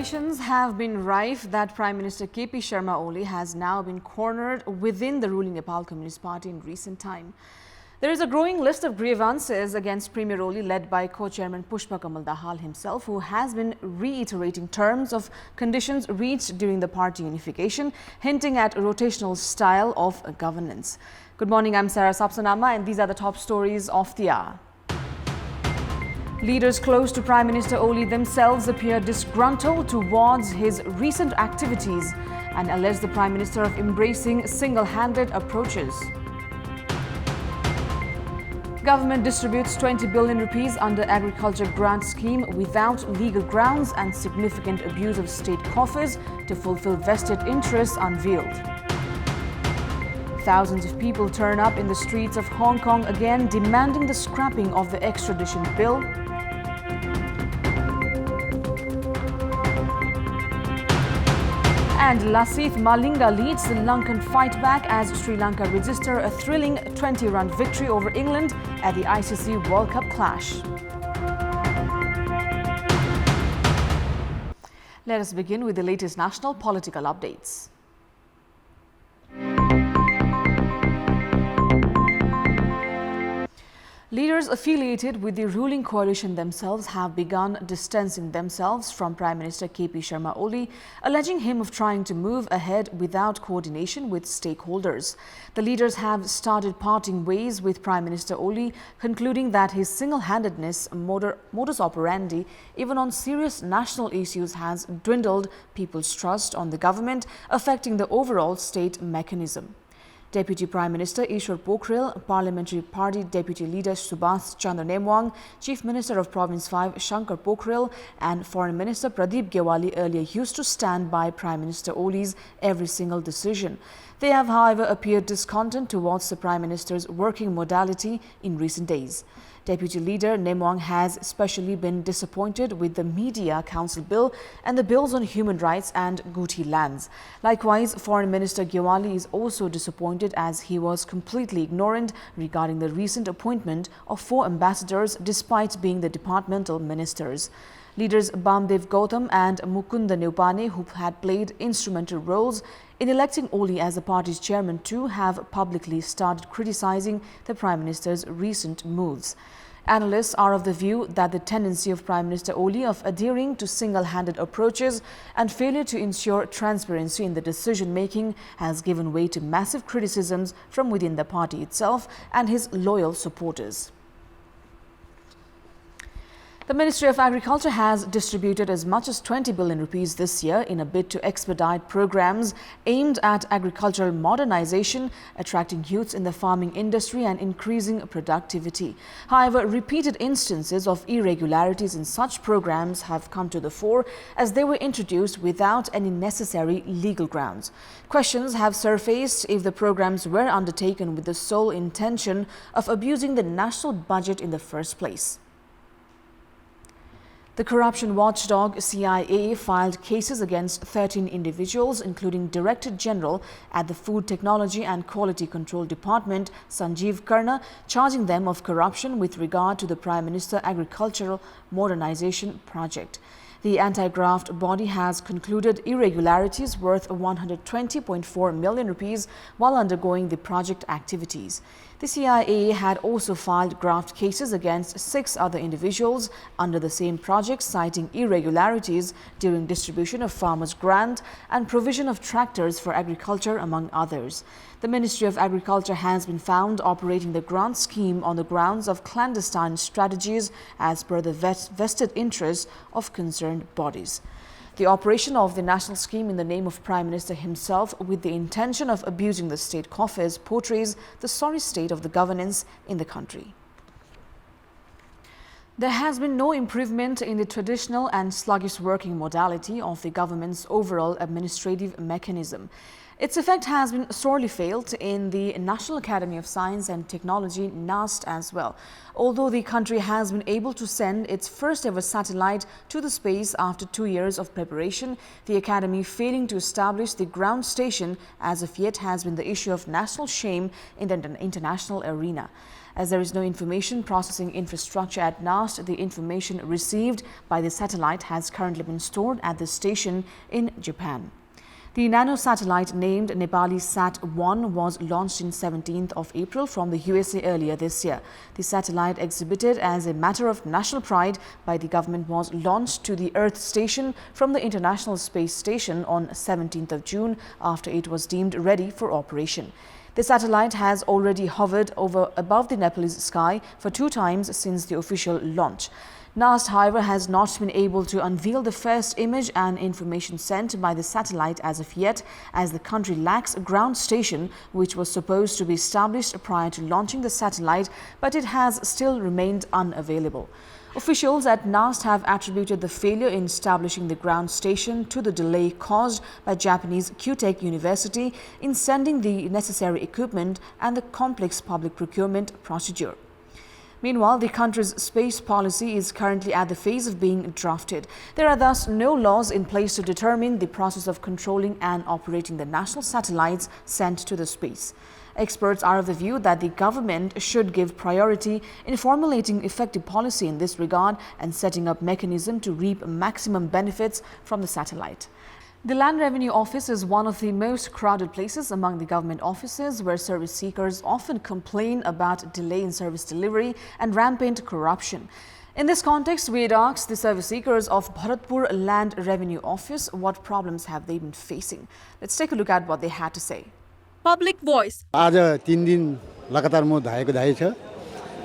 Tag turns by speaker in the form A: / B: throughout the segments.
A: Speculations have been rife that Prime Minister KP Sharma Oli has now been cornered within the ruling Nepal Communist Party in recent time. There is a growing list of grievances against Premier Oli led by co-chairman Pushpa Kamal Dahal himself, who has been reiterating terms of conditions reached during the party unification, hinting at a rotational style of governance. Good morning, I'm Sarah Sapsanama and these are the top stories of the hour. Leaders close to Prime Minister Oli themselves appear disgruntled towards his recent activities and allege the Prime Minister of embracing single-handed approaches. Government distributes 20 billion rupees under agriculture grant scheme without legal grounds and significant abuse of state coffers to fulfill vested interests unveiled. Thousands of people turn up in the streets of Hong Kong again, demanding the scrapping of the extradition bill. And Lasith Malinga leads the Lankan fight back as Sri Lanka register a thrilling 20-run victory over England at the ICC World Cup clash. Let us begin with the latest national political updates. Leaders affiliated with the ruling coalition themselves have begun distancing themselves from Prime Minister KP Sharma Oli, alleging him of trying to move ahead without coordination with stakeholders. The leaders have started parting ways with Prime Minister Oli, concluding that his single-handedness modus operandi, even on serious national issues, has dwindled people's trust on the government, affecting the overall state mechanism. Deputy Prime Minister Ishwar Pokhrel, Parliamentary Party Deputy Leader Subhas Chandra Nemwang, Chief Minister of Province 5 Shankar Pokhrel and Foreign Minister Pradeep Gewali earlier used to stand by Prime Minister Oli's every single decision. They have, however, appeared discontent towards the Prime Minister's working modality in recent days. Deputy Leader Nemwang has especially been disappointed with the Media Council Bill and the bills on human rights and Guti lands. Likewise, Foreign Minister Gewali is also disappointed as he was completely ignorant regarding the recent appointment of 4 ambassadors despite being the departmental ministers. Leaders Bamdev Gautam and Mukunda Neupane, who had played instrumental roles in electing Oli as the party's chairman too, have publicly started criticizing the Prime Minister's recent moves. Analysts are of the view that the tendency of Prime Minister Oli of adhering to single-handed approaches and failure to ensure transparency in the decision-making has given way to massive criticisms from within the party itself and his loyal supporters. The Ministry of Agriculture has distributed as much as 20 billion rupees this year in a bid to expedite programs aimed at agricultural modernization, attracting youths in the farming industry and increasing productivity. However, repeated instances of irregularities in such programs have come to the fore as they were introduced without any necessary legal grounds. Questions have surfaced if the programs were undertaken with the sole intention of abusing the national budget in the first place. The corruption watchdog CIA filed cases against 13 individuals, including Director General at the Food Technology and Quality Control Department, Sanjeev Karna, charging them of corruption with regard to the Prime Minister Agricultural Modernization Project. The anti-graft body has concluded irregularities worth 120.4 million rupees while undergoing the project activities. The CIA had also filed graft cases against 6 other individuals under the same project, citing irregularities during distribution of farmers' grant and provision of tractors for agriculture, among others. The Ministry of Agriculture has been found operating the grant scheme on the grounds of clandestine strategies as per the vested interests of concerned bodies. The operation of the national scheme in the name of Prime Minister himself with the intention of abusing the state coffers portrays the sorry state of the governance in the country. There has been no improvement in the traditional and sluggish working modality of the government's overall administrative mechanism. Its effect has been sorely felt in the National Academy of Science and Technology, NAST, as well. Although the country has been able to send its first ever satellite to the space after 2 years of preparation, the Academy failing to establish the ground station as of yet has been the issue of national shame in the international arena. As there is no information processing infrastructure at NAST, the information received by the satellite has currently been stored at the station in Japan. The nano-satellite named Nepali Sat-1 was launched on 17th of April from the USA earlier this year. The satellite, exhibited as a matter of national pride by the government, was launched to the Earth station from the International Space Station on 17th of June after it was deemed ready for operation. The satellite has already hovered above the Nepalese sky for 2 times since the official launch. NAST, however, has not been able to unveil the first image and information sent by the satellite as of yet, as the country lacks a ground station which was supposed to be established prior to launching the satellite, but it has still remained unavailable. Officials at NAST have attributed the failure in establishing the ground station to the delay caused by Japanese Kyutei University in sending the necessary equipment and the complex public procurement procedure. Meanwhile, the country's space policy is currently at the phase of being drafted. There are thus no laws in place to determine the process of controlling and operating the national satellites sent to the space. Experts are of the view that the government should give priority in formulating effective policy in this regard and setting up mechanism to reap maximum benefits from the satellite. The Land Revenue Office is one of the most crowded places among the government offices, where service seekers often complain about delay in service delivery and rampant corruption. In this context, we had asked the service seekers of Bharatpur Land Revenue Office what problems have they been facing. Let's take a look at what they had to say.
B: Public voice.
C: आज 3 दिन लगातार म धाएको धाइ छ।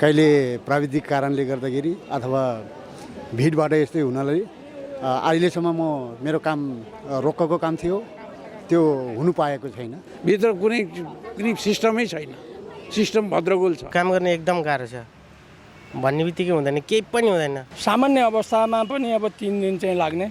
C: कहिले प्राविधिक कारणले गर्दाखेरि अथवा भिडबाट यस्तै हुनाले अहिलेसम्म म मेरो काम रोक्कको काम थियो त्यो हुनु पाएको छैन।
D: भित्र कुनै सिस्टमै छैन। सिस्टम भद्रगोल छ।
E: काम गर्ने एकदम गाह्रो छ। भन्ने बित्तिकै हुँदैन, केही पनि हुँदैन।
F: सामान्य अवस्थामा पनि अब 3 दिन चाहिँ लाग्ने।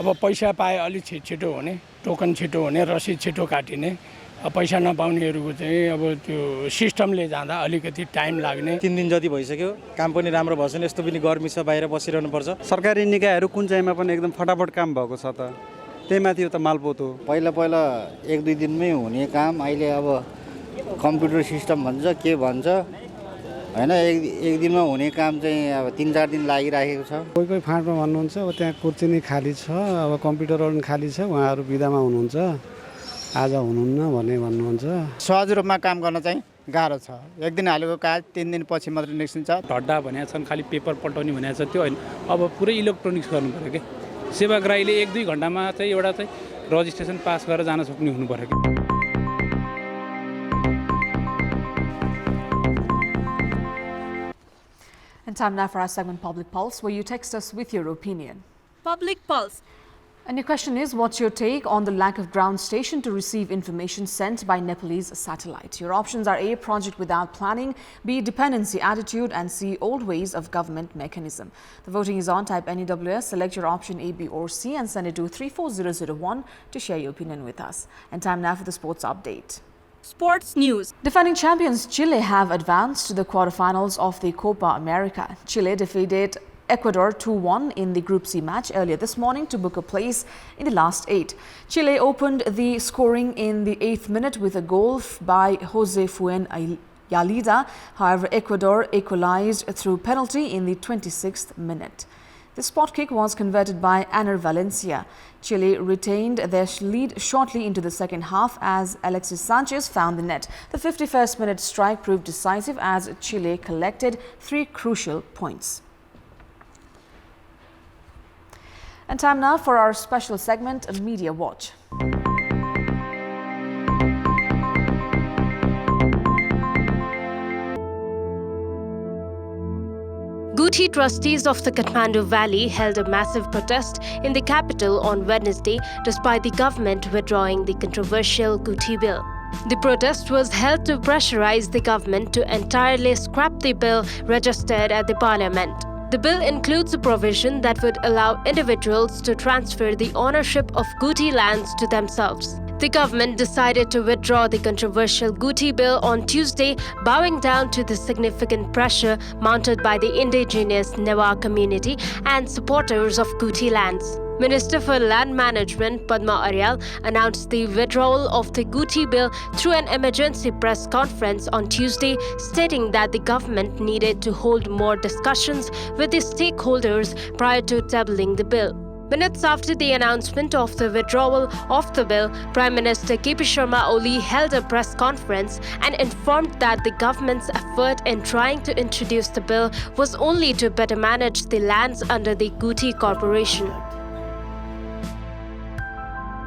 F: अब पैसा पाए अलि छिटो हुने, टोकन छिटो हुने, रसिद छिटो काटिने। पैसा नपाउनेहरूको चाहिँ अब त्यो सिस्टमले जाँदा अलिकति टाइम लाग्ने।
G: 3 दिन जति भइसक्यो, काम पनि राम्रो भएको छैन। यस्तो पनि गर्मी छ, बाहिर बसिरहनु पर्छ।
H: सरकारी निकायहरू कुन चाहिँमा पनि एकदम फटाफट काम भएको छ त। त्यहीमाथि यो त मालपोत हो।
I: पहिला 1-2 दिनमै हुने काम अहिले अब कम्प्युटर सिस्टम भन्छ के भन्छ हैन, एक दिनमा हुने काम चाहिँ अब 3-4 दिन लागिरहेको छ।
H: कोही फाँटमा भन्नुहुन्छ अब त्यहाँ कुर्सी नै खाली छ, अब कम्प्युटरहरू पनि खाली छ, उहाँहरू बिदामा हुनुहुन्छ, आज हुनुहुन्न भन्ने भन्नुहुन्छ।
J: सहज रूपमा काम गर्न चाहिँ गाह्रो छ। एक दिन हालेको काज 3 दिन पछि मात्र निस्किन्छ।
F: ढड्डा भनेका छन्, खाली पेपर पल्टाउने भनेको छ, त्यो होइन। अब पुरै इलेक्ट्रोनिक्स गर्नु पर्यो के। सेवाग्राहीले 1-2 घण्टामा चाहिँ एउटा चाहिँ रजिस्ट्रेसन पास गरेर जान सक्ने हुनु पर्यो के।
A: And time now for our segment Public Pulse, where you text us with your opinion.
B: Public Pulse.
A: And your question is, what's your take on the lack of ground station to receive information sent by Nepalese satellite? Your options are A, project without planning, B, dependency attitude, and C, old ways of government mechanism. The voting is on. Type NEWS, select your option A, B or C and send it to 34001 to share your opinion with us. And time now for the sports update.
B: Sports news.
A: Defending champions Chile have advanced to the quarterfinals of the Copa America. Chile defeated Ecuador 2-1 in the Group C match earlier this morning to book a place in the last 8. Chile opened the scoring in the 8th minute with a goal by Jose Fuenzalida. However, Ecuador equalized through penalty in the 26th minute. The spot kick was converted by Aner Valencia. Chile retained their lead shortly into the second half as Alexis Sanchez found the net. The 51st minute strike proved decisive as Chile collected 3 crucial points. And time now for our special segment, Media Watch.
K: Guti trustees of the Kathmandu Valley held a massive protest in the capital on Wednesday despite the government withdrawing the controversial Guti bill. The protest was held to pressurize the government to entirely scrap the bill registered at the parliament. The bill includes a provision that would allow individuals to transfer the ownership of Guti lands to themselves. The government decided to withdraw the controversial Guti bill on Tuesday, bowing down to the significant pressure mounted by the indigenous Newa community and supporters of Guti lands. Minister for Land Management Padma Aryal announced the withdrawal of the Guti bill through an emergency press conference on Tuesday, stating that the government needed to hold more discussions with the stakeholders prior to tabling the bill. Minutes after the announcement of the withdrawal of the bill, Prime Minister KP Sharma Oli held a press conference and informed that the government's effort in trying to introduce the bill was only to better manage the lands under the Guti Corporation.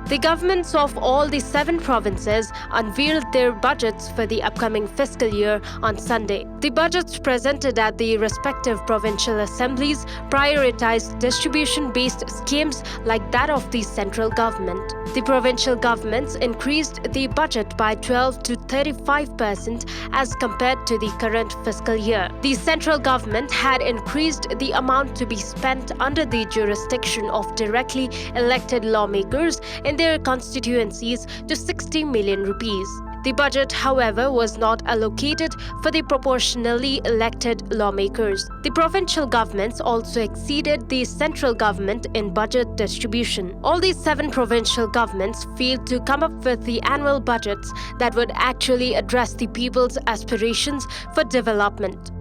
K: The governments of all the 7 provinces unveiled their budgets for the upcoming fiscal year on Sunday. The budgets presented at the respective provincial assemblies prioritized distribution-based schemes like that of the central government. The provincial governments increased the budget by 12 to 35% as compared to the current fiscal year. The central government had increased the amount to be spent under the jurisdiction of directly elected lawmakers in their constituencies to 60 million rupees. The budget, however, was not allocated for the proportionally elected lawmakers. The provincial governments also exceeded the central government in budget distribution. All these 7 provincial governments failed to come up with the annual budgets that would actually address the people's aspirations for development.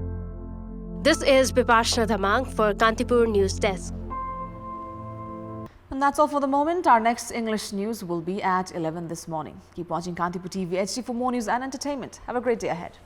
K: This is Bipashna Dhamang for Kantipur News Desk.
A: And that's all for the moment. Our next English news will be at 11 this morning. Keep watching Kantipur TV HD for more news and entertainment. Have a great day ahead.